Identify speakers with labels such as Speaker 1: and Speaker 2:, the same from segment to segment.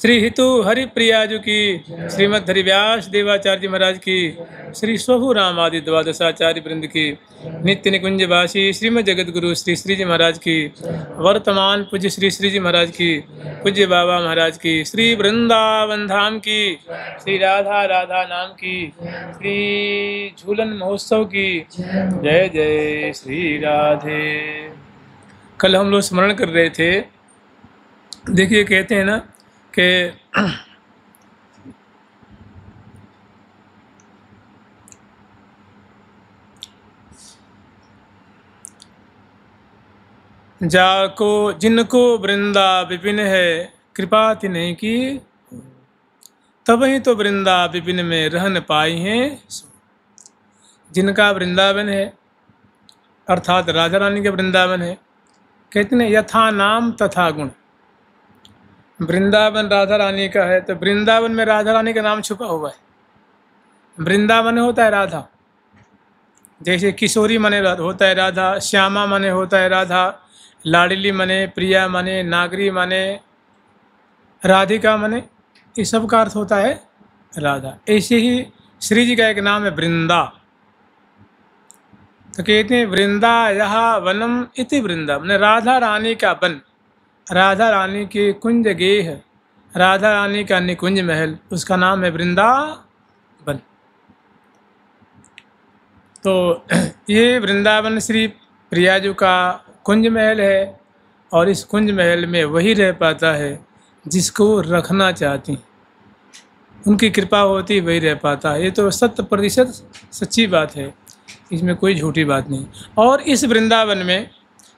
Speaker 1: श्री हितु हरिप्रियाजु की, श्रीमद् हरिव्यास देवाचार्य महाराज की, श्री स्वहु राम आदि द्वादशाचार्य वृंद की, नित्य निकुंजवासी श्रीमद् जगत गुरु श्री श्री जी महाराज की, वर्तमान पूज्य श्री श्री जी महाराज की, पूज्य बाबा महाराज की, श्री वृंदावन धाम की, श्री राधा राधा नाम की, श्री झूलन महोत्सव की, जय जय श्री राधे। कल हम लोग स्मरण कर रहे थे, देखिए कहते हैं ना कि जाको जिनको वृंदा विपिन है, कृपा तिन्हीं की, तबही तो वृंदा विपिन में रहन पाई हैं। जिनका वृंदावन है अर्थात राधा रानी का वृंदावन है, कहते हैं यथा नाम तथा गुण। वृंदावन राधा रानी का है तो वृंदावन में राधा रानी का नाम छुपा हुआ है। वृंदावन होता है राधा, जैसे किशोरी मने होता है राधा, श्यामा मने होता है राधा, लाडली मने, प्रिया मने, नागरी मने, राधिका मने, ये सब का अर्थ होता है राधा। ऐसे ही श्री जी का एक नाम है वृंदा, तो कहते हैं वृंदा यहाँ वनम इति वृंदा, मैंने राधा रानी का वन, राधा रानी के कुंज गेह, राधा रानी का निकुंज महल, उसका नाम है वृंदावन। तो ये वृंदावन श्री प्रियाजू का कुंज महल है, और इस कुंज महल में वही रह पाता है जिसको रखना चाहती, उनकी कृपा होती वही रह पाता है। ये तो 100% सच्ची बात है, इसमें कोई झूठी बात नहीं। और इस वृंदावन में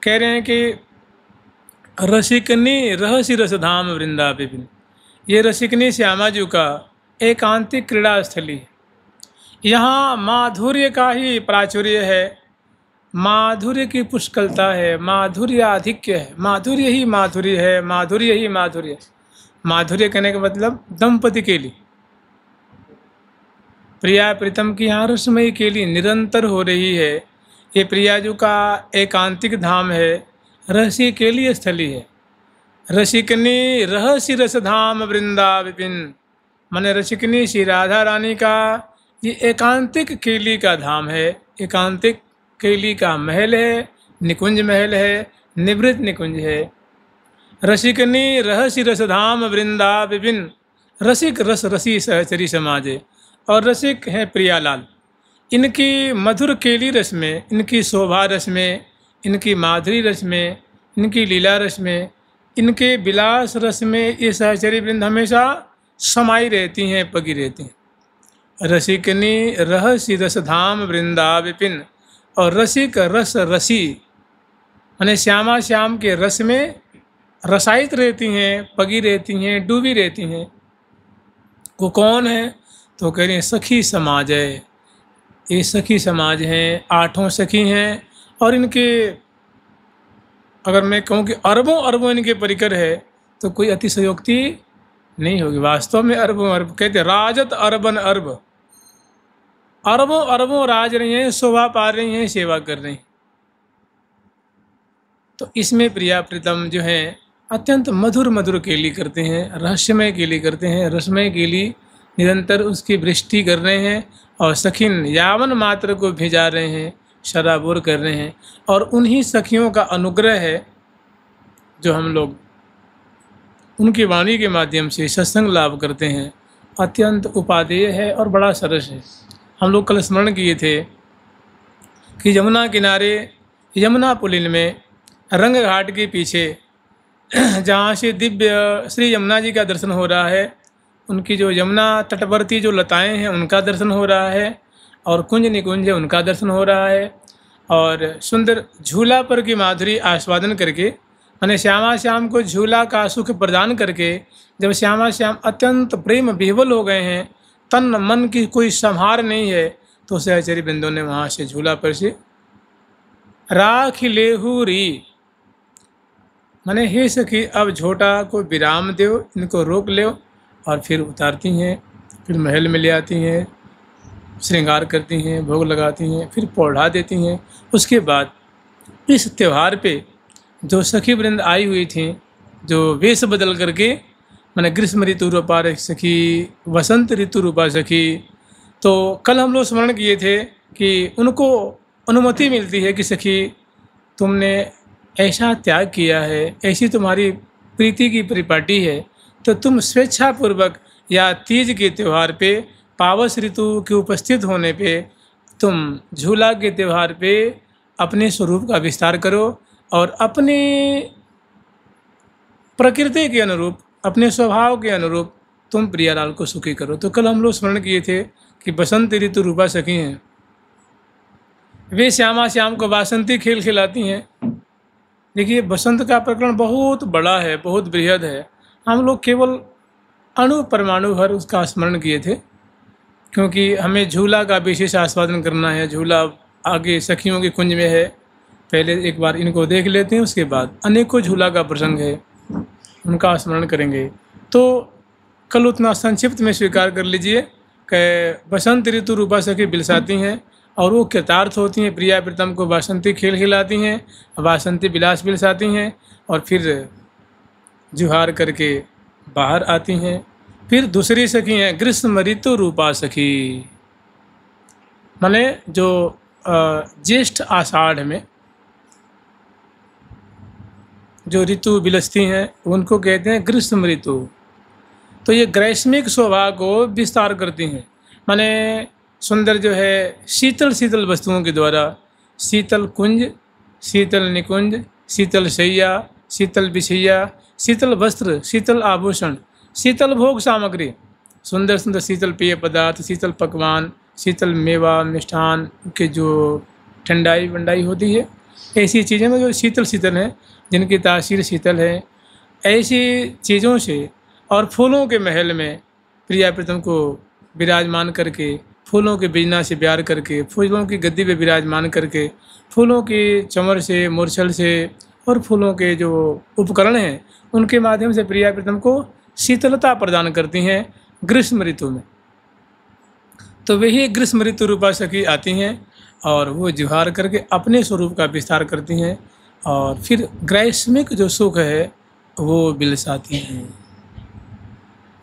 Speaker 1: कह रहे हैं कि रसिकनी रहसी रसधाम वृंदा विपिन, ये रसिकनी श्यामाजू का एकांतिक क्रीड़ा स्थली है। यहाँ माधुर्य का ही प्राचुर्य है, माधुर्य की पुष्कलता है, माधुर्य आधिक्य है, माधुर्य ही माधुर्य है, माधुर्य ही माधुर्य। माधुर्य कहने का मतलब दंपति के लिए, प्रिया प्रीतम की यहाँ रसमयी के लिए निरंतर हो रही है। ये प्रियाजू का एकांतिक धाम है, रहस्य के लिए स्थली है। रसिकनी रहसी रसधाम वृंदा विपिन, माने रसिकनी श्री राधा रानी का ये एकांतिक केली का धाम है, एकांतिक केली का महल है, निकुंज महल है, निवृत्त निकुंज है। रसिकनी रहसी रसधाम वृंदा विपिन, रसिक रस रसी सहचरी समाजे, और रसिक हैं प्रियालाल। इनकी मधुर केली रस में, इनकी शोभा रस में, इनकी माधुरी रस में, इनकी लीला रस में, इनके विलास रस में ये सहचरी वृंद हमेशा समाई रहती हैं, पगी रहती हैं। रसिकनी रहसी रसधाम वृंदा विपिन, और रसिक रस रसी माने श्यामा श्याम के रस में रसायित रहती हैं, पगी रहती हैं, डूबी रहती हैं। वो कौन है? तो कह रहे हैं सखी समाज है। ये सखी समाज हैं, 8 सखी हैं, और इनके अगर मैं कहूँ कि अरबों अरबों इनके परिकर है तो कोई अतिशयोक्ति नहीं होगी। वास्तव में अरबों अरब कहते, राजत अरबन अरब, अरबों अरबों राज रही हैं, शोभा पा रही हैं, सेवा कर रही हैं। तो इसमें प्रिया प्रीतम जो हैं अत्यंत मधुर मधुर केली करते हैं, रहस्यमय केली करते हैं, रसमय केली निरंतर उसकी वृष्टि कर रहे हैं, और सखिन यावन मात्र को भिजा रहे हैं, शराबोर कर रहे हैं। और उन्हीं सखियों का अनुग्रह है जो हम लोग उनकी वाणी के माध्यम से सत्संग लाभ करते हैं, अत्यंत उपादेय है और बड़ा सरस है। हम लोग कल स्मरण किए थे कि यमुना किनारे, यमुना पुलिन में, रंग घाट के पीछे जहाँ से दिव्य श्री यमुना जी का दर्शन हो रहा है, उनकी जो यमुना तटवर्ती जो लताएं हैं उनका दर्शन हो रहा है, और कुंज निकुंज है उनका दर्शन हो रहा है। और सुंदर झूला पर की माधुरी आस्वादन करके, मैंने श्यामा श्याम को झूला का सुख प्रदान करके, जब श्यामा श्याम अत्यंत प्रेम विह्वल हो गए हैं, तन मन की कोई संहार नहीं है, तो सहचरी बिंदु ने वहाँ से झूला पर से राख लेहू री, मैंने हे सखी अब झोटा को विराम दो, इनको रोक लो, और फिर उतारती हैं, फिर महल में ले आती हैं, श्रृंगार करती हैं, भोग लगाती हैं, फिर पौढ़ा देती हैं। उसके बाद इस त्यौहार पे जो सखी वृंद आई हुई थी, जो वेश बदल करके मैंने ग्रीष्म ऋतु रूपा सखी, वसंत ऋतु रूपा सखी। तो कल हम लोग स्मरण किए थे कि उनको अनुमति मिलती है कि सखी तुमने ऐसा त्याग किया है, ऐसी तुम्हारी प्रीति की परिपाटी है, तो तुम स्वेच्छापूर्वक या तीज के त्यौहार पे, पावस ऋतु के उपस्थित होने पे, तुम झूला के त्यौहार पे अपने स्वरूप का विस्तार करो और अपने प्रकृति के अनुरूप, अपने स्वभाव के अनुरूप तुम प्रियालाल को सुखी करो। तो कल हम लोग स्मरण किए थे कि बसंत ऋतु रूपा सखी हैं, वे श्यामा श्याम को वासंती खेल खिलाती हैं। देखिए बसंत का प्रकरण बहुत बड़ा है, बहुत बृहद है। हम लोग केवल अणु परमाणु भर उसका स्मरण किए थे, क्योंकि हमें झूला का विशेष आस्वादन करना है। झूला आगे सखियों के कुंज में है, पहले एक बार इनको देख लेते हैं, उसके बाद अनेकों झूला का प्रसंग है, उनका स्मरण करेंगे। तो कल उतना संक्षिप्त में स्वीकार कर लीजिए कि बसंत ऋतु रूपा सखी बिलसाती हैं और वो कृतार्थ होती हैं, प्रिया प्रीतम को वासंती खेल खिलाती हैं, वासंती विलास बिलसाती हैं और फिर जुहार करके बाहर आती हैं। फिर दूसरी सखी हैं ग्रीष्म ऋतु रूपा सखी, माने जो ज्येष्ठ आषाढ़ में जो ऋतु बिलसती हैं उनको कहते हैं ग्रीष्म ऋतु। तो ये ग्रीष्मिक स्वभाव को विस्तार करती हैं, माने सुंदर जो है शीतल शीतल वस्तुओं के द्वारा, शीतल कुंज, शीतल निकुंज, शीतल शैया, शीतल बिछैया, शीतल वस्त्र, शीतल आभूषण, शीतल भोग सामग्री, सुंदर सुंदर शीतल पेय पदार्थ, शीतल पकवान, शीतल मेवा मिष्ठान के जो ठंडाई वंडाई होती है, ऐसी चीज़ें में जो शीतल शीतल हैं, जिनकी तासीर शीतल है, ऐसी चीज़ों से और फूलों के महल में प्रिया प्रीतम को विराजमान करके, फूलों के बिजना से प्यार करके, फूलों की गद्दी पे विराजमान करके, फूलों की चमर से, मूर्छल से और फूलों के जो उपकरण हैं उनके माध्यम से प्रिया प्रीतम को शीतलता प्रदान करती हैं ग्रीष्म ऋतु में। तो वही ग्रीष्म ऋतु रूपा सखी आती हैं और वो जुहार करके अपने स्वरूप का विस्तार करती हैं और फिर ग्रीष्मिक जो सुख है वो बिलसाती हैं।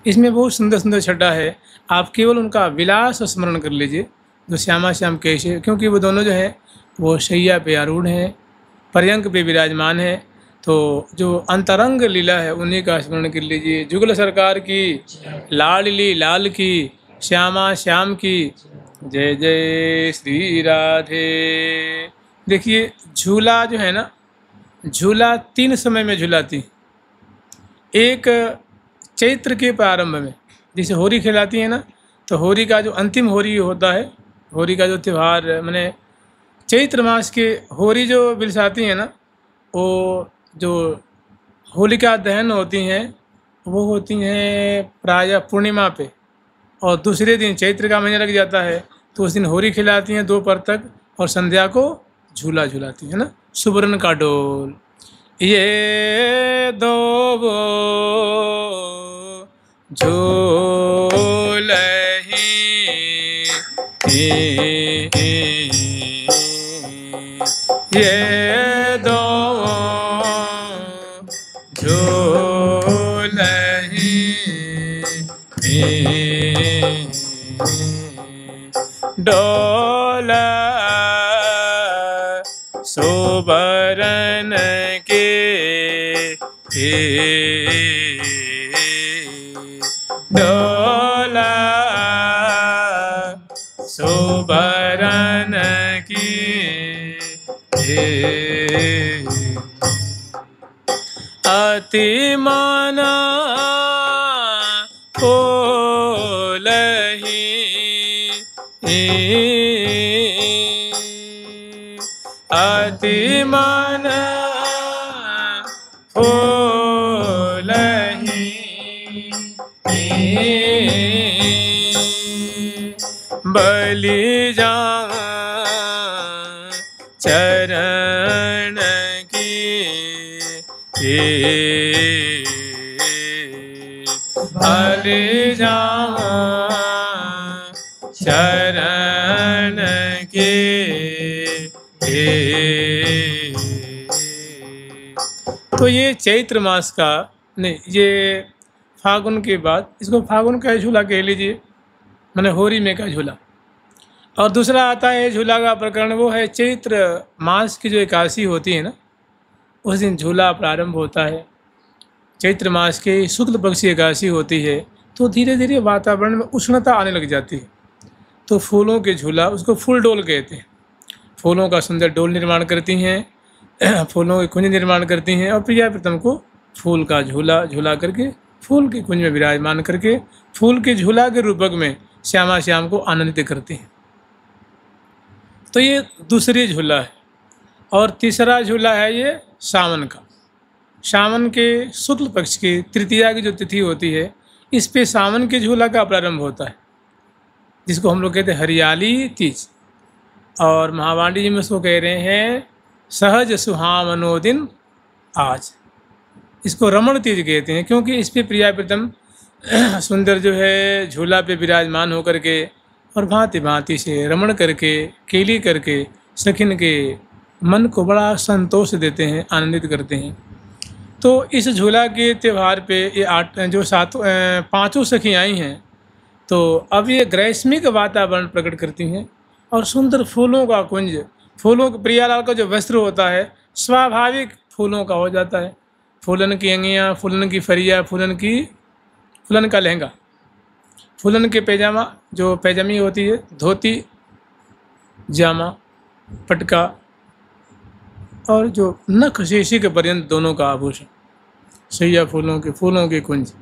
Speaker 1: इसमें बहुत सुंदर सुंदर छटा है, आप केवल उनका विलास स्मरण कर लीजिए, जो श्यामा श्याम कैसे, क्योंकि वो दोनों जो हैं वो शैया पे आरूढ़ हैं, पर्यंक पे विराजमान है। तो जो अंतरंग लीला है उन्हीं का स्मरण कर लीजिए। जुगल सरकार की, लाडली लाल की, श्यामा श्याम की, जय जय श्री राधे। देखिए झूला जो है ना, झूला 3 समय में झूलाती। एक चैत्र के प्रारंभ में, जैसे होरी खिलाती है ना, तो होरी का जो अंतिम होरी होता है, होरी का जो त्यौहार मैंने चैत्र मास के होरी जो बिलसाती हैं ना, वो जो होलिका दहन होती हैं वो होती हैं प्रायः पूर्णिमा पे, और दूसरे दिन चैत्र का महीना लग जाता है तो उस दिन होरी खिलाती हैं दोपहर तक और संध्या को झूला झूलाती है ना। सुबरन का डोल ये दो झूलही ये दो झूलही डोला सुबरन के डोला सुबरन की अति माना फूलही अति माना फूलही बलि जा चरण की बलि जा चरण के। तो ये चैत्र मास का नहीं, ये फागुन के बाद, इसको फागुन का झूला कह लीजिए, मैंने होरी में का झूला। और दूसरा आता है झूला का प्रकरण, वो है चैत्र मास की जो एकादशी होती है ना, उस दिन झूला प्रारंभ होता है। चैत्र मास के शुक्ल पक्ष की एकादशी होती है, तो धीरे धीरे वातावरण में उष्णता आने लग जाती है, तो फूलों के झूला, उसको फूल डोल कहते हैं। फूलों का सुंदर डोल निर्माण करती हैं, फूलों के कुंज निर्माण करती हैं, और प्रिया प्रीतम को फूल का झूला झूला करके, फूल के कुंज में विराजमान करके, फूल के झूला के रूपक में श्यामा श्याम को आनंदित करती हैं। तो ये दूसरी झूला है। और तीसरा झूला है ये सावन का। सावन के शुक्ल पक्ष की तृतीया की जो तिथि होती है, इस पे सावन के झूला का प्रारंभ होता है, जिसको हम लोग कहते हैं हरियाली तीज। और महावाणी जी में उसको कह रहे हैं सहज सुहावनो दिन आज। इसको रमण तीज कहते हैं, क्योंकि इस पे प्रिया प्रीतम सुंदर जो है झूला पे विराजमान होकर के और भांति भांति से रमण करके, केली करके सखिन के मन को बड़ा संतोष देते हैं, आनंदित करते हैं। तो इस झूला के त्यौहार पे ये जो पांचों सखी आई हैं, तो अब ये ग्रीष्मिक वातावरण प्रकट करती हैं और सुंदर फूलों का कुंज, फूलों प्रियालाल का जो वस्त्र होता है स्वाभाविक फूलों का हो जाता है। फूलन की अंगियाँ, फूलन की फरिया, फूलन का लहंगा, फूलन के पैजामा, जो पैजामी होती है, धोती, जामा, पटका, और जो नख शीशी के पर्यंत दोनों का आभूषण, सैया फूलों के कुंज,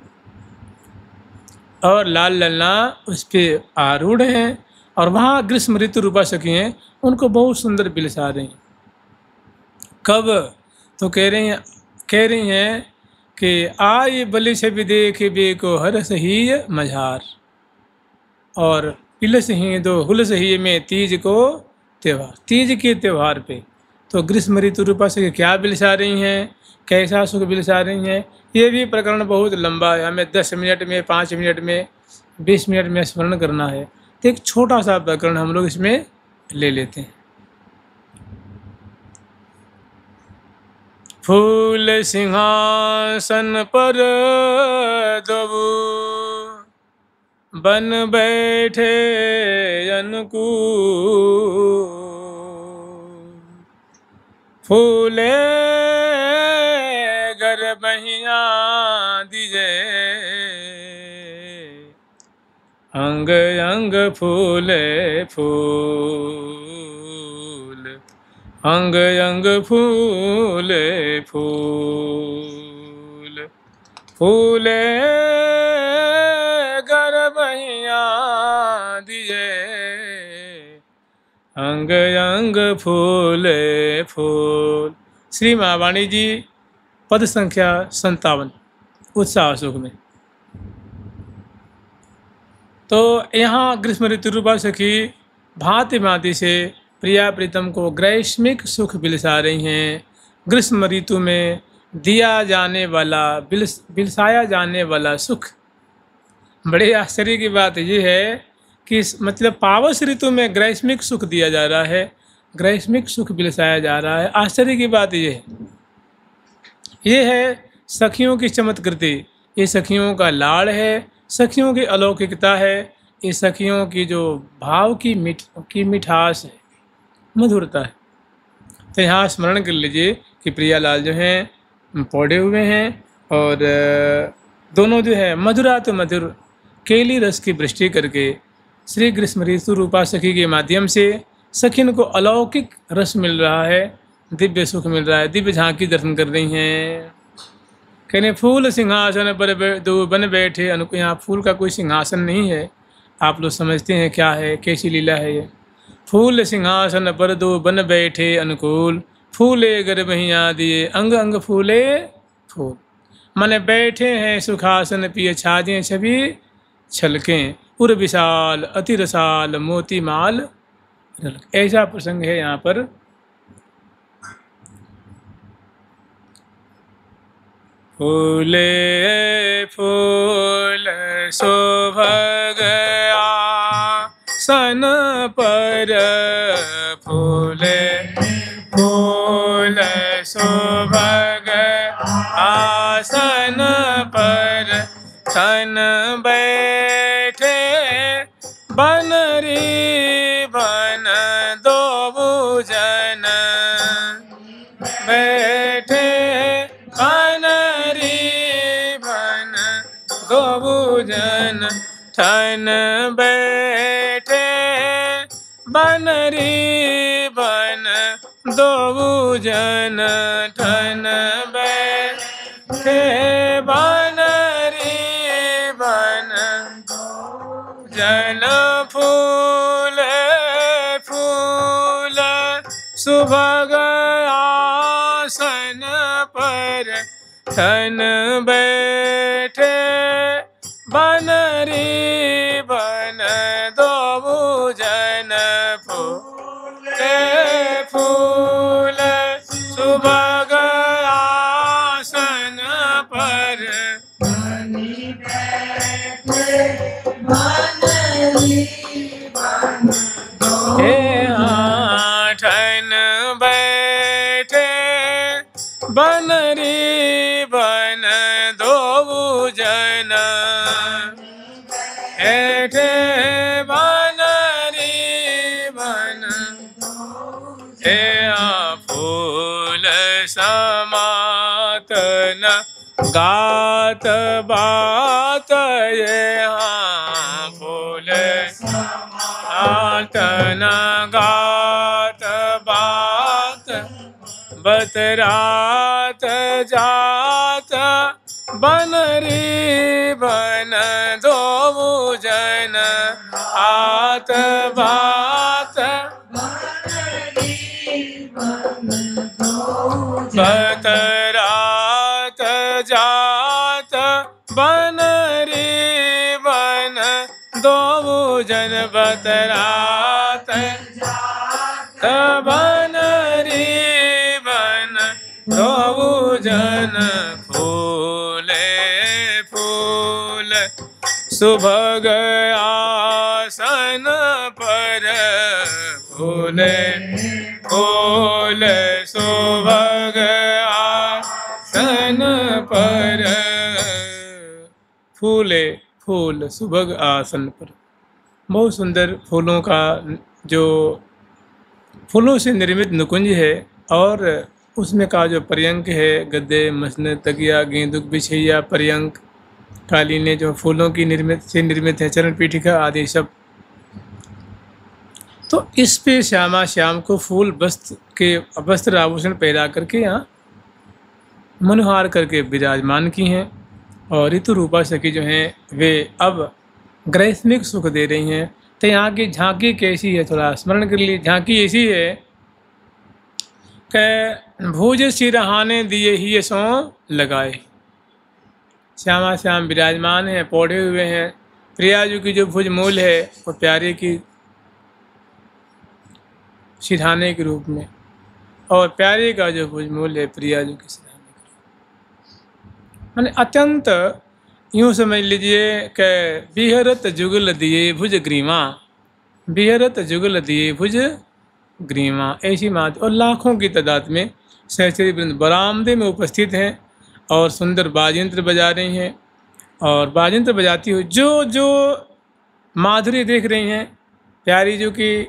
Speaker 1: और लाल ललना उस पर आरूढ़ हैं। और वहाँ ग्रीष्म ऋतु रूपा सखी हैं, उनको बहुत सुंदर बिलसा रही हैं। कब? तो कह रही हैं कि आई बलि छवि देख बेको हरस ही मझार, और पिलस ही दो हुलस ही में तीज को त्यौहार। तीज के त्यौहार पे तो ग्रीष्म ऋतु रूपा से क्या बिलसा रही हैं, कैसा सुख बिलसा रही हैं, ये भी प्रकरण बहुत लंबा है, हमें 10 मिनट में, 5 मिनट में, 20 मिनट में स्मरण करना है। तो एक छोटा सा प्रकरण हम लोग इसमें ले लेते हैं। फूल सिंहासन पर दबू बन बैठे अनुकूल, फूले गर बहिया दिजे अंग अंग फूले फूल, अंग अंग फूले फूल, फूले गर बहिया दिए अंग अंग फूले फूल। श्री महावाणी जी पद संख्या 57 उत्साह सुख में। तो यहाँ ग्रीष्म ऋतु रूपा सखी भांति भांति से प्रिया प्रीतम को ग्रीष्मिक सुख बिलसा रही हैं। ग्रीष्म ऋतु में दिया जाने वाला, बिलसाया जाने वाला सुख, बड़े आश्चर्य की बात ये है कि मतलब पावस ऋतु में ग्रीष्मिक सुख दिया जा रहा है, ग्रीष्मिक सुख बिलसाया जा रहा है। आश्चर्य की बात ये है सखियों की चमत्कृति, ये सखियों का लाड़ है, सखियों की अलौकिकता है, ये सखियों की जो भाव की मिठास है, मधुरता है। तो यहाँ स्मरण कर लीजिए कि प्रियालाल जो हैं पौधे हुए हैं और दोनों जो है मधुरा तो मधुर केली रस की वृष्टि करके श्री ग्रीष्म ऋतु रूपा सखी के माध्यम से सखिन को अलौकिक रस मिल रहा है, दिव्य सुख मिल रहा है, दिव्य झांकी दर्शन कर रही हैं। कहने फूल सिंहासन पर दो बन बैठे अनुकूल। यहाँ फूल का कोई सिंहासन नहीं है, आप लोग समझते हैं क्या है, कैसी लीला है ये। फूल सिंहासन पर दो बन बैठे अनुकूल, फूले गर बहिया दिए अंग अंग फूले फूल। माने बैठे हैं सुखासन पिए छाजें छवि छलकें, उर विशाल अति रसाल मोती माल रलक। ऐसा प्रसंग है यहाँ पर। फूले फूल शोभग आसन पर, फूले फूल शोभग आसन पर, ठन बैठे बनरी बन दो जन बैठे बनरी बन दो जन ठन बैठे बनरी बन दो जन ठन बैठे बनरी बन जन फूल फूल सुभग आसन पर ठन बैठे बनरी बन दो जन फूल फूल सुभग आसन पर ठन बैठे बनरी बन दो जन ऐठे बनरी बन फूल समात न गात बात फूल समात न गात बात बतरात जात बनरी बन दो जन आत बात बतरात जात बनरी बन दो जन बतरात बनरी बन दो जन फूले फूल सुभग आसन पर फूले फूल सुभग आसन पर फूले फूल सुभग आसन पर। बहुत सुंदर फूलों का जो फूलों से निर्मित नुकुंज है और उसमें का जो पर्यंक है गद्दे मसने तकिया गेंदुक बिछैया पर्यंक कालीनें जो फूलों की निर्मित है चरण पीठिका आदि सब। तो इस पे श्यामा श्याम को फूल वस्त्र आभूषण पहरा करके यहाँ मनोहार करके विराजमान की हैं और ऋतु रूपा सखी जो हैं वे अब ग्रैस्मिक सुख दे रही हैं। तो यहाँ की झांकी कैसी है थोड़ा स्मरण कर लिए। झांकी ऐसी है कि भुज सिरहाने दिए ही सो लगाए। श्यामा श्याम विराजमान हैं पौधे हुए हैं। प्रियाजू की जो भुज मूल है वो प्यारे की सिरहाने के रूप में और प्यारे का जो भुज मूल है प्रियाजू की सिरहाने के रूप में। अत्यंत यूँ समझ लीजिए कि बिहरत जुगल दिए भुज ग्रीमा बिहरत जुगल दिए भुज ग्रीमा ऐसी मात और लाखों की तादाद में सहचरी वृंद बरामदे में उपस्थित हैं और सुंदर बाजयंत्र बजा रही हैं। और बाजयंत्र बजाती हुई जो जो माधुरी देख रही हैं प्यारी जो की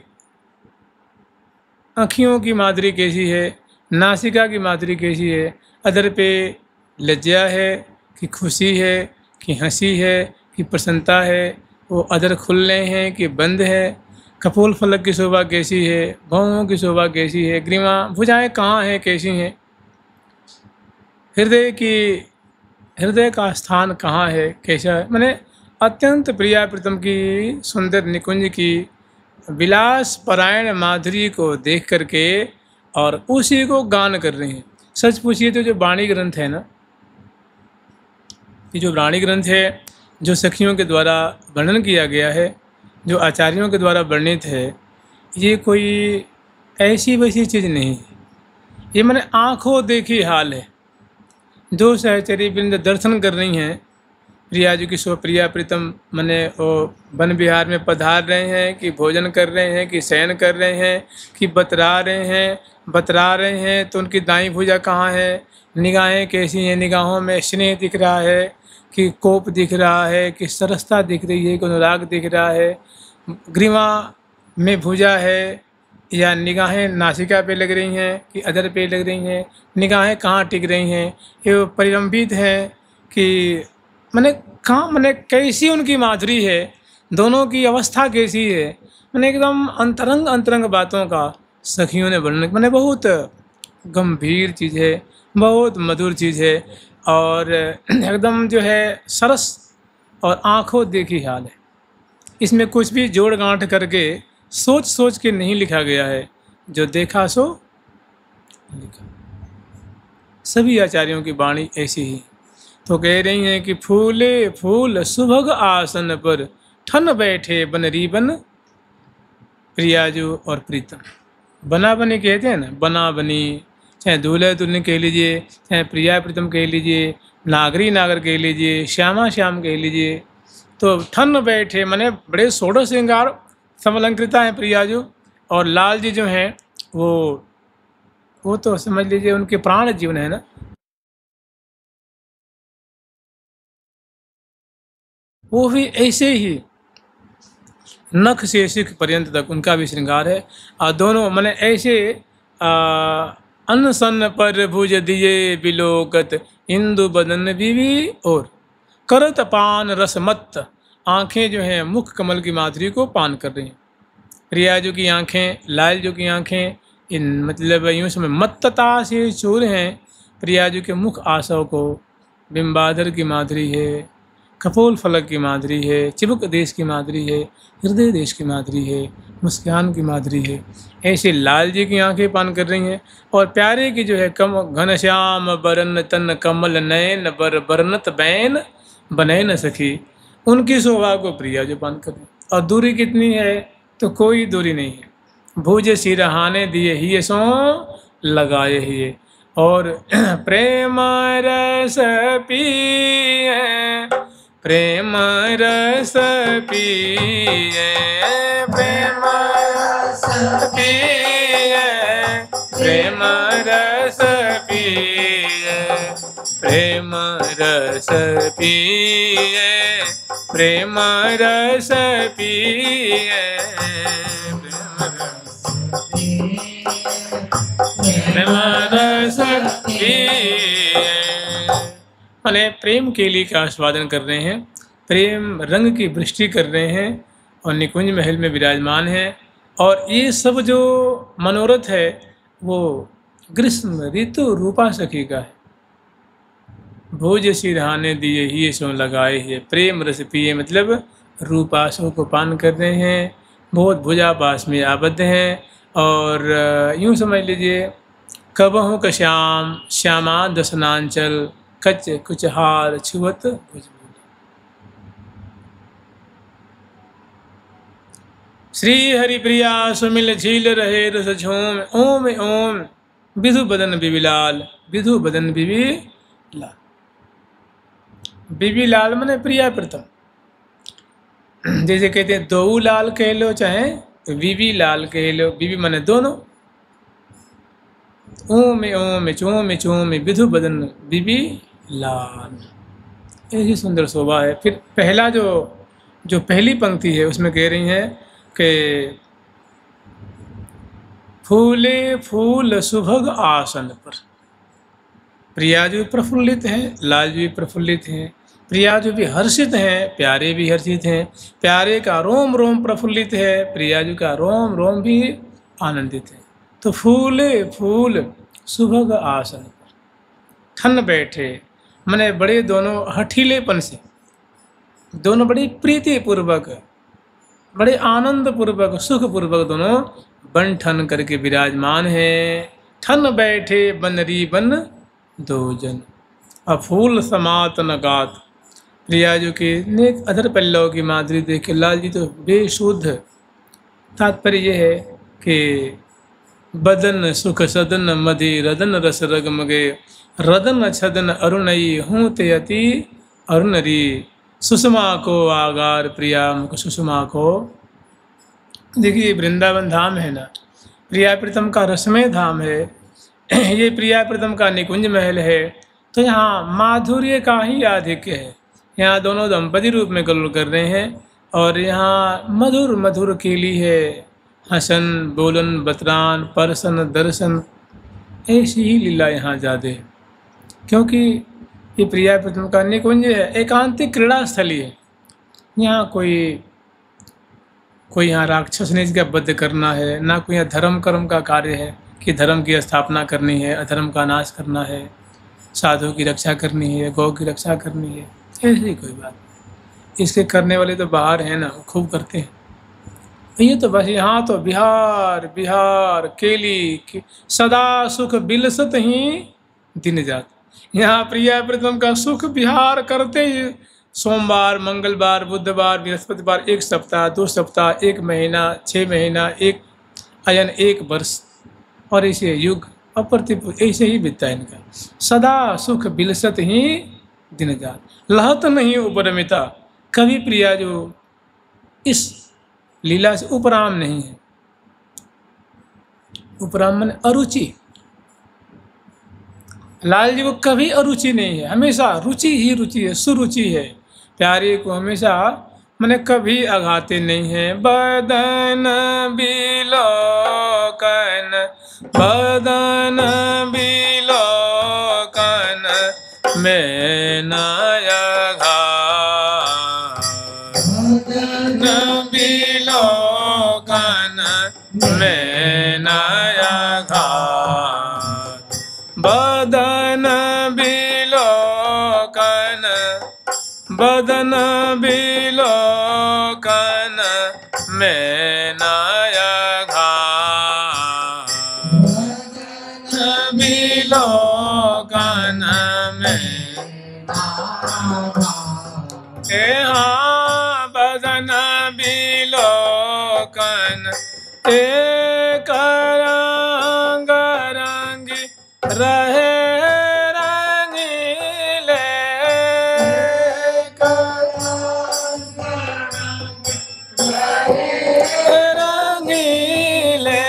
Speaker 1: आँखियों की माधुरी कैसी है, नासिका की माधुरी कैसी है, अदर पे लज्जा है कि खुशी है कि हंसी है कि प्रसन्नता है, वो अदर खुल रहे हैं कि बंद है, कपोल फलक की शोभा कैसी है, भौहों की शोभा कैसी है, ग्रीवा भुजाएं कहाँ हैं कैसी हैं, हृदय का स्थान कहाँ है कैसा है। मैंने अत्यंत प्रिया प्रीतम की सुंदर निकुंज की विलास परायण माधुरी को देख करके और उसी को गान कर रहे हैं। सच पूछिए तो जो वाणी ग्रंथ है ना, ये जो वाणी ग्रंथ है जो सखियों के द्वारा वर्णन किया गया है, जो आचार्यों के द्वारा वर्णित है, ये कोई ऐसी वैसी चीज़ नहीं है। ये मैंने आँखों देखी हाल है। जो सहचरी वृंद दर्शन कर रही हैं प्रिया जी की प्रिया प्रीतम मने वो वन विहार में पधार रहे हैं कि भोजन कर रहे हैं कि शयन कर रहे हैं कि बतरा रहे हैं तो उनकी दाईं भुजा कहाँ है, निगाहें कैसी हैं, निगाहों में स्नेह दिख रहा है, कि कोप दिख रहा है, कि सरसता दिख रही है, कि अनुराग दिख रहा है, ग्रीवा में भुजा है, या निगाहें नासिका पे लग रही हैं कि अधर पे लग रही हैं, निगाहें कहाँ टिक रही हैं, ये परिलंबित हैं कि मैंने कहाँ, मैंने कैसी उनकी माधुरी है, दोनों की अवस्था कैसी है, मैंने एकदम अंतरंग अंतरंग बातों का सखियों ने वर्णन, मैंने बहुत गंभीर चीज़ है, बहुत मधुर चीज़ है, और एकदम जो है सरस और आंखों देखी हाल है। इसमें कुछ भी जोड़ गांठ करके सोच सोच के नहीं लिखा गया है, जो देखा सो लिखा। सभी आचार्यों की वाणी ऐसी ही तो कह रही हैं कि फूले फूल सुभग आसन पर ठन बैठे बनरी बन प्रियाजू और प्रीतम। बना बनी कहते हैं ना, बना बनी, चाहे दूल्हे दुल्हन कह लीजिए, चाहे प्रिया प्रीतम कह लीजिए, नागरी नागर कह लीजिए, श्यामा श्याम कह लीजिए, तो ठन बैठे माने बड़े षोडश श्रृंगार समलंकृता हैं प्रियाजू, और लाल जी जो हैं वो तो समझ लीजिए उनके प्राण जीवन है ना, वो भी ऐसे ही नख से शिख पर्यंत तक उनका भी श्रृंगार है। और दोनों माने ऐसे अन्न सन पर भुज दिए बिलोकत इंदु बदन बीवी, और करत पान रसमत्त, आँखें जो हैं मुख कमल की माधुरी को पान कर रही हैं। प्रियाजू की आँखें, लालजू की आँखें, इन मतलब यूँ समय मत्तता से चूर हैं। प्रियाजू के मुख आसव को बिंबाधर की माधुरी है, कपोल फलक की माधुरी है, चिबुक देश की माधुरी है, हृदय देश की माधुरी है, मुस्कान की माधुरी है। ऐसे लाल जी की आंखें पान कर रही हैं, और प्यारे की जो है कम घनश्याम बरन तन कमल नयन बर बरनत बैन बने न सखी, उनकी शोभा को प्रिया जो पान कर रही। और दूरी कितनी है, तो कोई दूरी नहीं है। भुज सिरहाने दिए ही सो लगाए ही, और प्रेम रस पिए, प्रेम रस पिए, प्रेम रस पिए, प्रेम रस पिए, प्रेम रस पिए, प्रेम रस पिए, प्रेम रस पिए। माने प्रेम केली का आस्वादन कर रहे हैं, प्रेम रंग की वृष्टि कर रहे हैं, और निकुंज महल में विराजमान हैं। और ये सब जो मनोरथ है वो ग्रीष्म ऋतु रूपा सखी का है। भोज सिरहाने दिए ही सो लगाए है, प्रेम रस पिए मतलब रूपासों को पान कर रहे हैं, बहुत भुजा पास में आबद्ध हैं। और यूँ समझ लीजिए कबहु क श्याम श्यामा दसनांचल कच कुचहार छुवत भुजबूल। श्री हरिप्रिया सुमिल झील रहे रस झूम, ओम ओम विधु बदन बिबिलाल, विधु बदन बिबिलाल। बिबिलाल मने प्रिया प्रथम, जैसे कहते हैं दो लाल कह लो चाहे बीबी लाल कह लो, बीबी मने दोनों। ओम ओम चोम चोम विधु बदन बीबी लाल, ऐसी सुंदर शोभा है। फिर पहला जो पहली पंक्ति है उसमें कह रही हैं कि फूले फूल सुभग आसन पर। प्रियाजू प्रफुल्लित हैं, लालजू भी प्रफुल्लित हैं, प्रियाजू भी हर्षित हैं, प्यारे भी हर्षित हैं। प्यारे का रोम रोम प्रफुल्लित है, प्रियाजू का रोम रोम भी आनंदित है। तो फूले फूल सुभग आसन पर ठन बैठे, मने बड़े दोनों हठीलेपन से, दोनों बड़ी प्रीति पूर्वक, बड़े आनंद पूर्वक, सुख पूर्वक दोनों बन ठन करके विराजमान हैं। ठन बैठे बनरी बन दो जन, अफूल समात नगात। प्रियाजू के नेक अधर पल्लव की माधुरी देख के लाल जी तो बेशुद्ध। तात्पर्य यह है कि बदन सुख सदन मधि रदन रस रगमगे, रदन छदन अरुणई हूँ ते अति अरुणरी। सुषमा को आगार प्रिया मुख सुषमा को। देखिए वृंदावन धाम है ना, प्रिया प्रीतम का रसमय धाम है, ये प्रिया प्रीतम का निकुंज महल है। तो यहाँ माधुर्य का ही आधिक्य है, यहाँ दोनों दंपति रूप में कलर कर रहे हैं और यहाँ मधुर मधुर केली है, हसन बोलन बतरान परसन दर्शन, ऐसी ही लीला यहाँ ज़्यादा है। क्योंकि ये प्रिया प्रीतम का निकुंज है, एकांतिक क्रीड़ा स्थली है। यहाँ कोई यहाँ राक्षस ने इसका वध करना है, ना कोई यहाँ धर्म कर्म का कार्य है कि धर्म की स्थापना करनी है, अधर्म का नाश करना है, साधु की रक्षा करनी है, गौ की रक्षा करनी है, ऐसी कोई बात नहीं। इसके करने वाले तो बाहर हैं ना, खूब करते हैं। ये तो बस यहाँ तो बिहार बिहार केली सदा सुख बिलसत ही दिन जात। यहाँ प्रिया प्रीतम का सुख बिहार करते ही सोमवार मंगलवार बुधवार बृहस्पतिवार 1 सप्ताह 2 सप्ताह 1 महीना 6 महीना 1 अयन 1 वर्ष और ऐसे युग अप्रतिपुर ऐसे ही बीतता है इनका। सदा सुख बिलसत ही दिन जात, लहत नहीं उपरमिता। कभी प्रिया जो इस लीला से उपराम नहीं है। उपराम माने अरुचि। लाल जी को कभी अरुचि नहीं है, हमेशा रुचि ही रुचि है, सुरुचि है। प्यारे को हमेशा मैंने कभी आघाते नहीं है। बदन बिलोकन बदन बिलोकन में नया बदन बिलोकन में नया बदन बिलोकन बदन बिलोकन में नया बिलोकन में हाँ बदन बिलोकन एक रंग रंगी रहे रंगीले रंगीले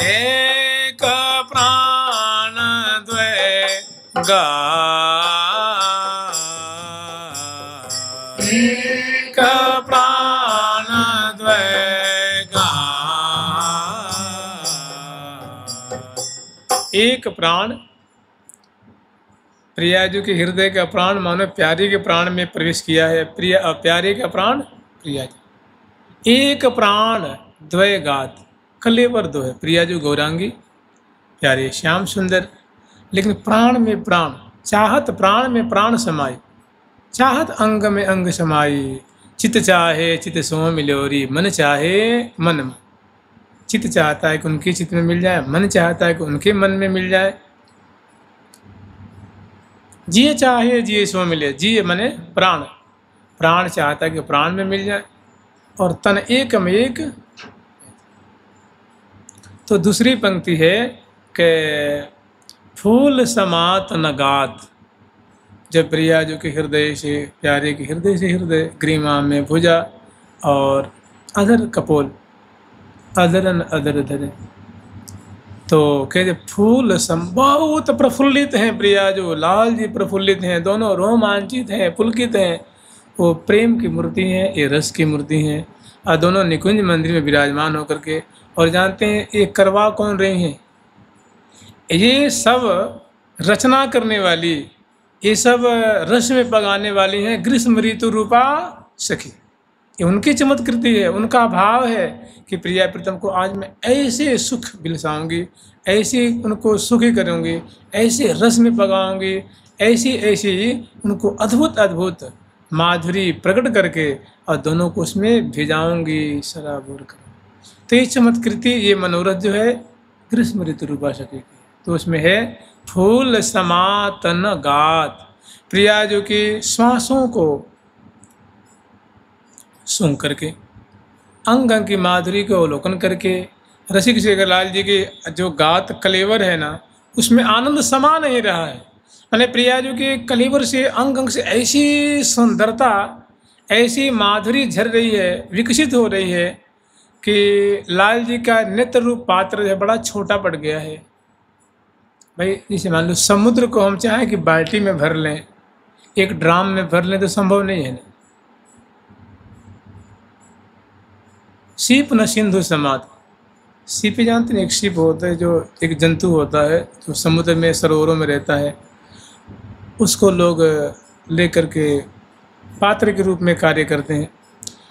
Speaker 1: एक प्राण द्वे गा एक प्राण द्वे गा एक प्राण प्रिया जी के हृदय का प्राण मानो प्यारी के प्राण में प्रवेश किया है। प्रिया प्यारे का प्राण प्रिया जी। एक प्राण द्वय गात, कलेवर दो है। प्रिया जी गौरांगी प्यारे श्याम सुंदर, लेकिन प्राण में प्राण चाहत, प्राण में प्राण समाई, चाहत अंग में अंग समाई। चित चाहे चित सो मिलोरी, मन चाहे मन में। चित चाहता है कि उनके चित्त में मिल जाए, मन चाहता है कि उनके मन में मिल जाए। जिए चाहे जिए सो मिले, जिए मने प्राण, प्राण चाहता है कि प्राण में मिल जाए और तन एक में एक। तो दूसरी पंक्ति है कि फूल समात नगात। जब प्रिया जो के हृदय से, प्यारे के हृदय से हृदय, ग्रीमा में भुजा और अधर कपोल, अधरन अधर धरे, तो कहते फूल सम बहुत प्रफुल्लित हैं। प्रिया जो लाल जी प्रफुल्लित हैं, दोनों रोमांचित हैं, पुलकित हैं। वो प्रेम की मूर्ति हैं, ये रस की मूर्ति हैं और दोनों निकुंज मंदिर में विराजमान होकर के। और जानते हैं ये करवा कौन रही हैं? ये सब रचना करने वाली, ये सब रस में पगाने वाली हैं ग्रीष्म ऋतु रूपा सखी। ये उनकी चमत्कृति है, उनका भाव है कि प्रिया प्रीतम को आज मैं ऐसे सुख बिलसाऊंगी, ऐसे उनको सुखी करूंगी, ऐसे रस में पगाऊंगी, ऐसी ऐसी उनको अद्भुत अद्भुत माधुरी प्रकट करके और दोनों को उसमें भिजाऊंगी सराबोर कर। तो ये चमत्कृति, ये मनोरथ जो है ग्रीष्म ऋतु रूपा सखी की, तो उसमें है फूल समातन गात। प्रिया जो कि श्वासों को सूंघ करके, अंग अंग की माधुरी को अवलोकन करके, रसिक शेखर लाल जी की जो गात कलेवर है ना, उसमें आनंद समा नहीं रहा है। मैंने प्रिया जी के कलेवर से, अंग अंग से ऐसी सुंदरता, ऐसी माधुरी झर रही है, विकसित हो रही है कि लाल जी का नेत्र रूप पात्र है बड़ा छोटा पड़ गया है। भाई जैसे मान लो समुद्र को हम चाहें कि बाल्टी में भर लें, एक ड्राम में भर लें तो संभव नहीं है ना। सीप न सिंधु समात, सीपी जानते हैं, एक सीप होता है जो एक जंतु होता है जो समुद्र में सरोवरों में रहता है, उसको लोग लेकर के पात्र के रूप में कार्य करते हैं।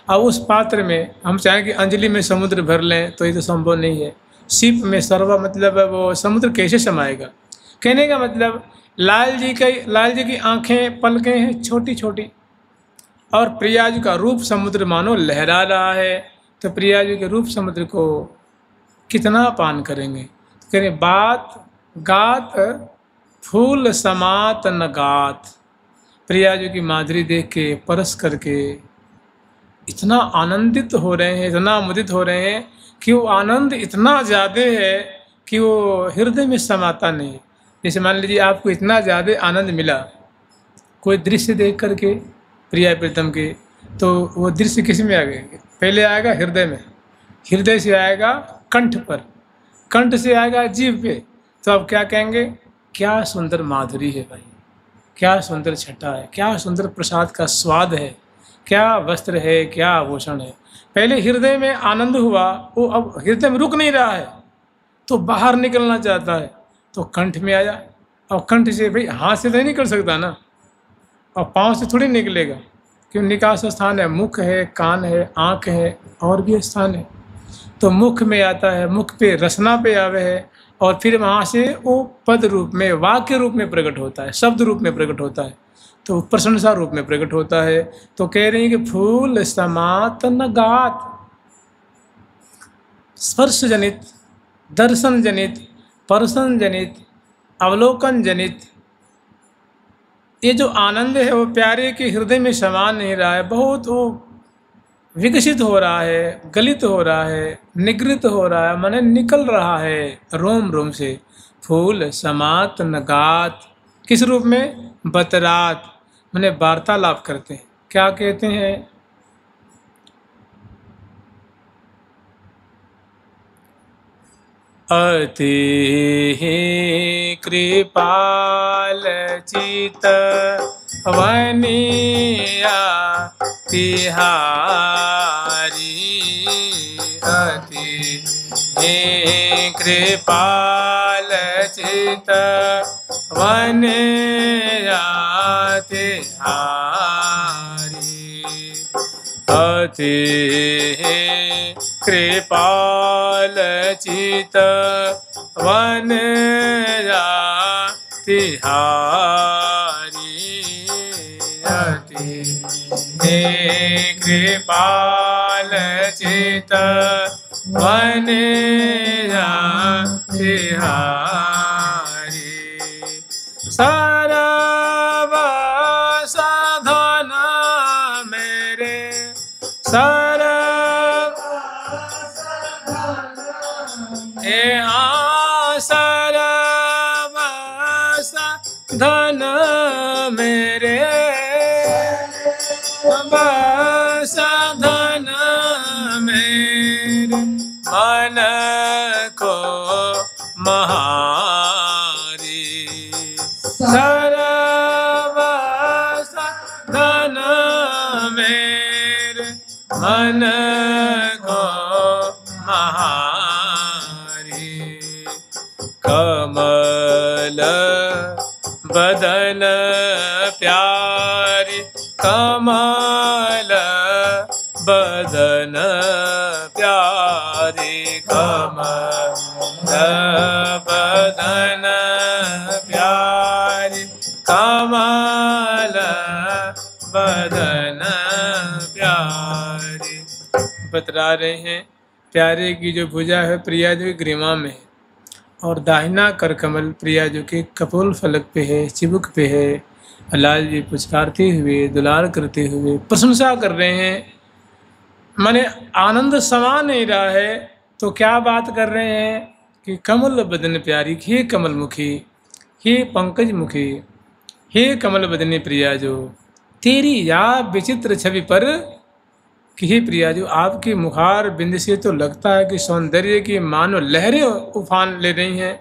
Speaker 1: अब उस पात्र में हम चाहें कि अंजलि में समुद्र भर लें तो ये तो संभव नहीं है। सीप में सर्वा मतलब वो समुद्र कैसे समाएगा। कहने का मतलब लाल जी की आंखें पलकें हैं छोटी छोटी, और प्रियाजू का रूप समुद्र मानो लहरा रहा है, तो प्रियाजू के रूप समुद्र को कितना पान करेंगे। तो कह रहे बात गात फूल समात न गात, प्रियाजू की माधुरी देख के परस करके इतना आनंदित हो रहे हैं, इतना मुदित हो रहे हैं कि वो आनंद इतना ज़्यादा है कि वो हृदय में समाता नहीं। जैसे मान लीजिए आपको इतना ज़्यादा आनंद मिला कोई दृश्य देख करके प्रिया प्रीतम के, तो वो दृश्य किस में आएगा, पहले आएगा हृदय में, हृदय से आएगा कंठ पर, कंठ से आएगा जीभ पे। तो अब क्या कहेंगे, क्या सुंदर माधुरी है भाई, क्या सुंदर छटा है, क्या सुंदर प्रसाद का स्वाद है, क्या वस्त्र है, क्या आभूषण है। पहले हृदय में आनंद हुआ, वो अब हृदय में रुक नहीं रहा है तो बाहर निकलना चाहता है, तो कंठ में आया। और कंठ से भाई हाथ से तो नहीं निकल सकता ना, और पाँव से थोड़ी निकलेगा, क्यों निकास स्थान है, मुख है, कान है, आँख है, और भी स्थान है। तो मुख में आता है, मुख पे रसना पे आवे है, और फिर वहाँ से वो पद रूप में, वाक्य रूप में प्रकट होता है, शब्द रूप में प्रकट होता है, तो प्रशंसा रूप में प्रकट होता है। तो कह रही हैं कि फूल समात न गात, स्पर्श जनित, दर्शन जनित, परसन जनित, अवलोकन जनित, ये जो आनंद है वो प्यारे के हृदय में समा नहीं रहा है, बहुत वो विकसित हो रहा है, गलित हो रहा है, निगृत हो रहा है, माने निकल रहा है रोम रोम से। फूल समात न गात, किस रूप में, बतरात, माने वार्तालाप करते हैं। क्या कहते हैं, अति कृपाल चित वनिया तिहारी, अति कृपाल चित वनिया तिहारी, अति कृपाल चित वन तिहारी, अति कृपाल चित वन तिहारी, सर्व साधन मेरे, धन मेरे, बस धन मेरे, मन को महारी, सर्वस धन मेरे, मन को महारी, कमल बदन प्यारी, कमल बदन प्यारी, कमल बदन प्यारी, कमल बदन प्यारी। बतला रहे हैं प्यारे की जो भुजा है प्रिया जो ग्रीमा में है, और दाहिना कर कमल प्रिया जो के कपोल फलक पे है, चिबुक पे है। लाल जी पुचकारते हुए, दुलार करते हुए प्रशंसा कर रहे हैं, माने आनंद समा नहीं रहा है। तो क्या बात कर रहे हैं कि कमल बदन प्यारी, हे कमल मुखी, हे पंकज मुखी, हे कमल बदन प्रिया जो, तेरी या विचित्र छवि पर कि हे प्रिया जो, आपके मुखार बिंद से तो लगता है कि सौंदर्य की मानो लहरें उफान ले रही हैं,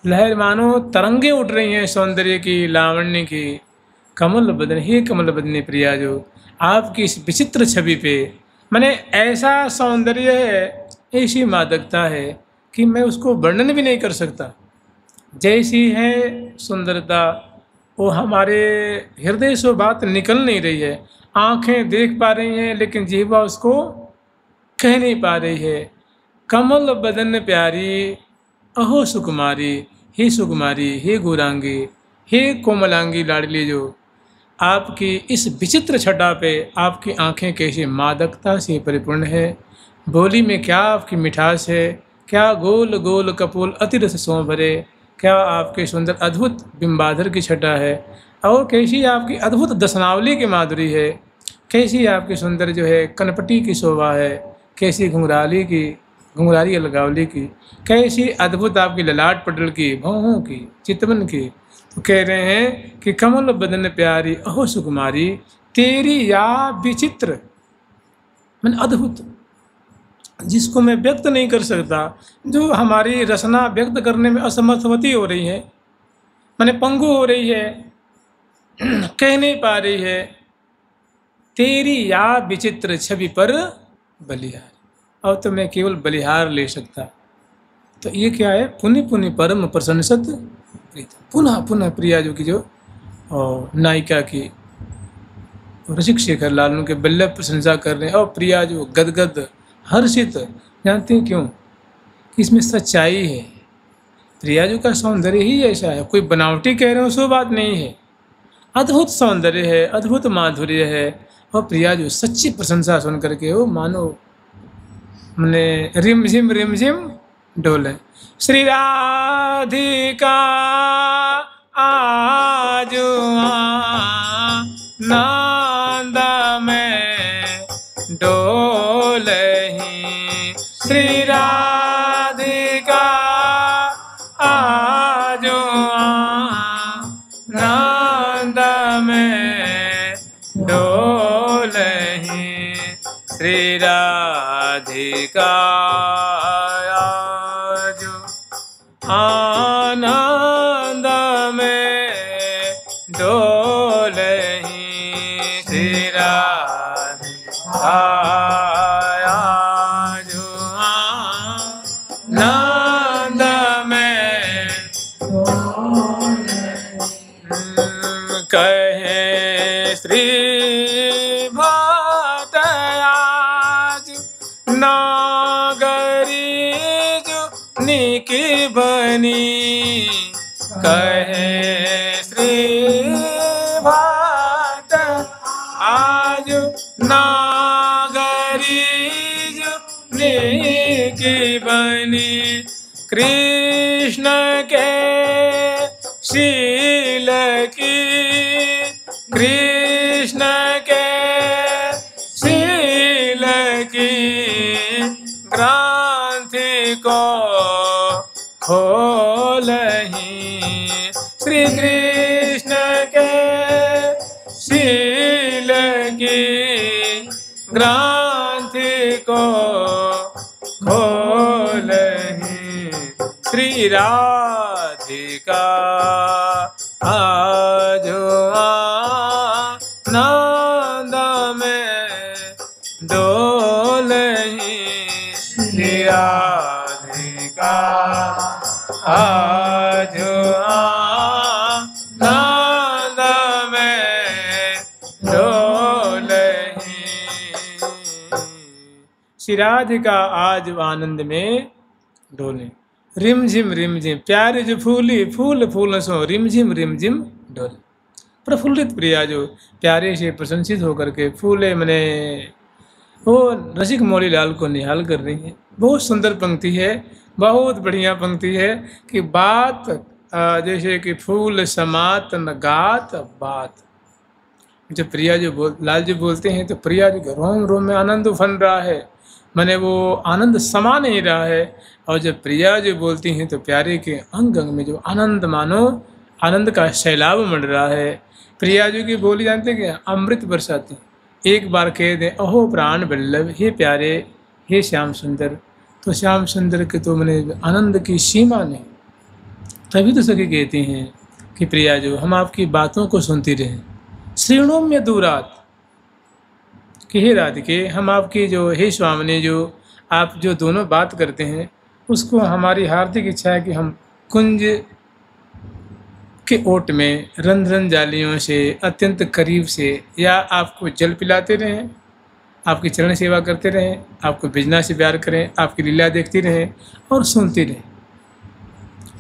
Speaker 1: लहर मानो तरंगे उठ रही हैं सौंदर्य की, लावण्य की, कमल बदन, हे कमल बदने प्रिया जो, आपकी इस विचित्र छवि पे मैंने ऐसा सौंदर्य है, ऐसी मादकता है कि मैं उसको वर्णन भी नहीं कर सकता। जैसी है सुंदरता, वो हमारे हृदय से बात निकल नहीं रही है। आंखें देख पा रही हैं लेकिन जिह्वा उसको कह नहीं पा रही है। कमल बदन प्यारी अहो सुकुमारी, हे सुकुमारी, हे गौरांगी, हे कोमलांगी लाडली जो, आपकी इस विचित्र छटा पे आपकी आंखें कैसी मादकता से परिपूर्ण है। बोली में क्या आपकी मिठास है, क्या गोल गोल कपोल अतिरस सो भरे, क्या आपके सुंदर अद्भुत बिंबाधर की छटा है, और कैसी आपकी अद्भुत दसनावली की माधुरी है, कैसी आपकी सुंदर जो है कनपटी की शोभा है, कैसी घुंघराली अलगावली की, कैसी अद्भुत आपकी ललाट पटल की, भौहों की, चितवन की। तो कह रहे हैं कि कमल बदन प्यारी अहो सुकुमारी, तेरी या विचित्र, मैंने अद्भुत, जिसको मैं व्यक्त नहीं कर सकता, जो हमारी रचना व्यक्त करने में असमर्थवती हो रही है, मैंने पंगु हो रही है, कह नहीं पा रही है। तेरी या विचित्र छवि पर बलिहार, और तो मैं केवल बलिहार ले सकता। तो ये क्या है, पुनि पुनि परम प्रशंसत प्रीतम, पुनः पुनः प्रिया जो की जो और नायिका की रसिक शेखर लाल उनके बल्लभ प्रशंसा कर रहे हैं, और प्रिया जो गदगद हर्षित। जानते हैं क्यों? कि इसमें सच्चाई है। प्रिया जो का सौंदर्य ही ऐसा है, कोई बनावटी कह रहे हो सो बात नहीं है। अद्भुत सौंदर्य है, अद्भुत माधुर्य है, और प्रिया जो सच्ची प्रशंसा सुन करके वो मानो मैंने रिमझिम डोले। श्री राधिका आज नंद में डोलही, श्री राधिका आज नंद में डोलही, श्री राधिका आज आनंद में डोलही, श्री राधिका आज आनंद में कहे श्री भक्त आज नागरी जो निकी बनी, कहे श्री भक्त आज नागरी जो निकी बनी, कृष्ण के शील की, कृष्ण के शील की ग्रंथि को खोलही, श्री कृष्ण के शील की ग्रंथि को खोलही, श्री राधिका आज आनंद में डोलही, श्री राधिका आज आनंद में डोलही, श्री राधिका आज आनंद में डोले। रिमझिम प्यारे जो फूली फूल फूल सो रिमझिम डोले। प्रफुल्लित प्रिया जो प्यारे से प्रशंसित होकर के फूले मने वो रसिक मौली लाल को निहाल कर रही है। बहुत सुंदर पंक्ति है, बहुत बढ़िया पंक्ति है कि बात जैसे कि फूल समात न गात बात। जब प्रिया जो लाल जी बोलते हैं तो प्रिया जो रोम रोम में आनंद उफन रहा है, मैंने वो आनंद समा नहीं रहा है। और जब प्रिया जो बोलती हैं तो प्यारे के अंग अंग में जो आनंद मानो आनंद का सैलाब मंड रहा है। प्रिया जी की बोली जानते क्या? अमृत बरसाती। एक बार कह दें अहो प्राण वल्लभ, हे प्यारे, हे श्याम सुंदर, तो श्याम सुंदर के तो मैंने आनंद की सीमा नहीं। तभी तो सखी कहती हैं कि प्रिया जो हम आपकी बातों को सुनती रहें, श्रेणोम्य दूरात कि हे राधिके, हम आपके जो हे स्वामिनी, जो आप जो दोनों बात करते हैं उसको हमारी हार्दिक इच्छा है कि हम कुंज के ओट में रंध्रन जालियों से अत्यंत करीब से या आपको जल पिलाते रहें, आपकी चरण सेवा करते रहें, आपको बिजना से प्यार करें, आपकी लीला देखती रहें और सुनती रहें।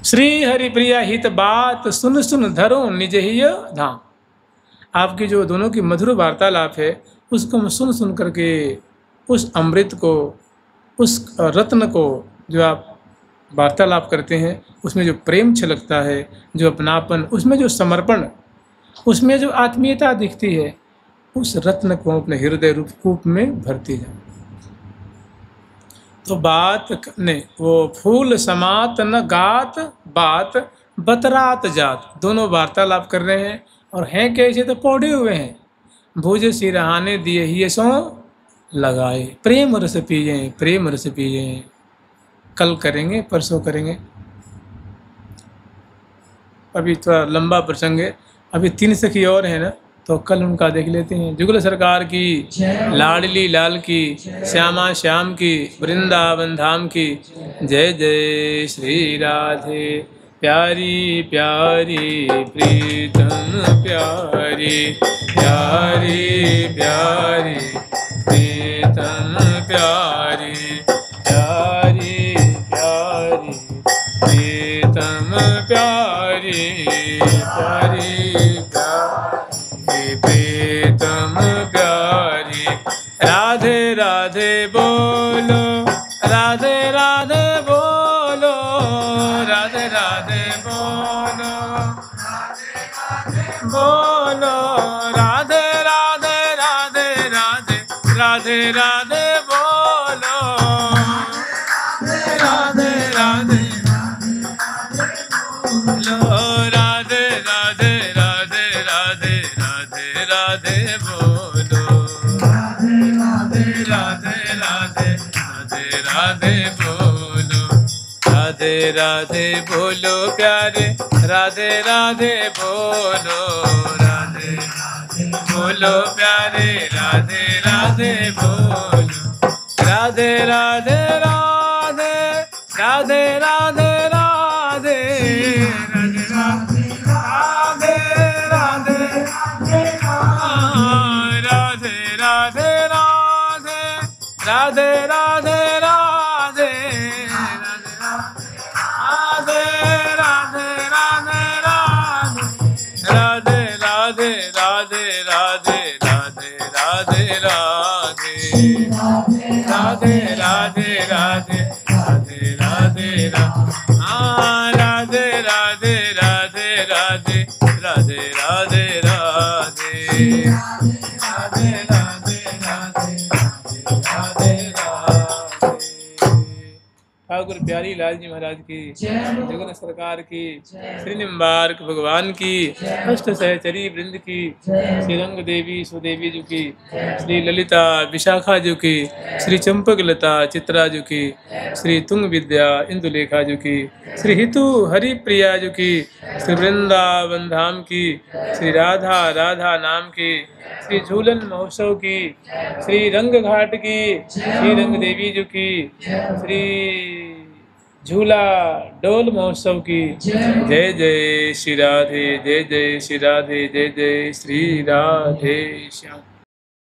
Speaker 1: श्री हरि प्रिया हित बात सुन सुन धरो निज ही धाम। आपकी जो दोनों की मधुर वार्तालाप है उसको हम सुन सुन करके उस अमृत को, उस रत्न को जो आप वार्तालाप करते हैं उसमें जो प्रेम छलकता है, जो अपनापन, उसमें जो समर्पण, उसमें जो आत्मीयता दिखती है, उस रत्न को अपने हृदय रूप कूप में भरती जाए। तो बात ने वो फूल समात न गात बात बतरात जात, दोनों वार्तालाप कर रहे हैं और हैं कैसे तो पौड़े हुए हैं। भुज सिरहाने दिए ही सो लगाए, प्रेम रस पिए, प्रेम रस पिए। कल करेंगे, परसों करेंगे, अभी थोड़ा लंबा प्रसंग है, अभी 3 सखी और है ना, तो कल उनका देख लेते हैं। जुगल सरकार की, लाडली लाल की, श्यामा श्याम की, वृंदावन धाम की जय जय। श्री राधे प्यारी प्यारी प्रीतम प्यारी, प्यारी प्यारी प्रीतम प्यारी, प्यारी प्यारी प्रीतम प्यारी, प्यारी प्यारी प्रीतम प्यारी। राधे राधे बोलो, राधे राधे बोलो, राधे राधे बोलो, बोलो राधे राधे राधे राधे, राधे राधे बोलो, राधे राधे बोलो, राधे राधे राधे राधे, राधे राधे बोलो, राधे राधे राधे राधे राधे बोलो, राधे राधे बोलो प्यारे, राधे राधे बोलो, राधे राधे बोलो प्यारे, राधे राधे बोलो, राधे राधे राधे, राधे राधे राधे, राधे राधे राधे, राधे राधे राधे, राधे राधे राधे, राधे राधे राधे राधे, राधे राधे राधे राधे, राधे राधे राधे, राधे राधे राधे, राधे राधे राधे, हाँ राधे राधे राधे राधे, राधे राधे राधे, राधे राधे राधे, राधे राधे। ठाकुर प्यारी लाल जी महाराज की, जगन सरकार की, श्री निम्बार्क भगवान की, अष्ट सहचरी वृंद की, श्री रंग देवी सुदेवी जी की, श्री ललिता विशाखा जी की, श्री चंपक लता चित्रा जी की, श्री तुंग विद्या इंदुलेखा जी की, श्री हितु हरि प्रिया जी की, श्री वृंदावन धाम की, श्री राधा राधा नाम की, श्री झूलन महोत्सव की, श्री रंग घाट की, श्री रंग देवी जी की, श्री झूला डोल महोत्सव की जय जय श्री राधे, जय जय श्री राधे, जय जय श्री राधे श्याम।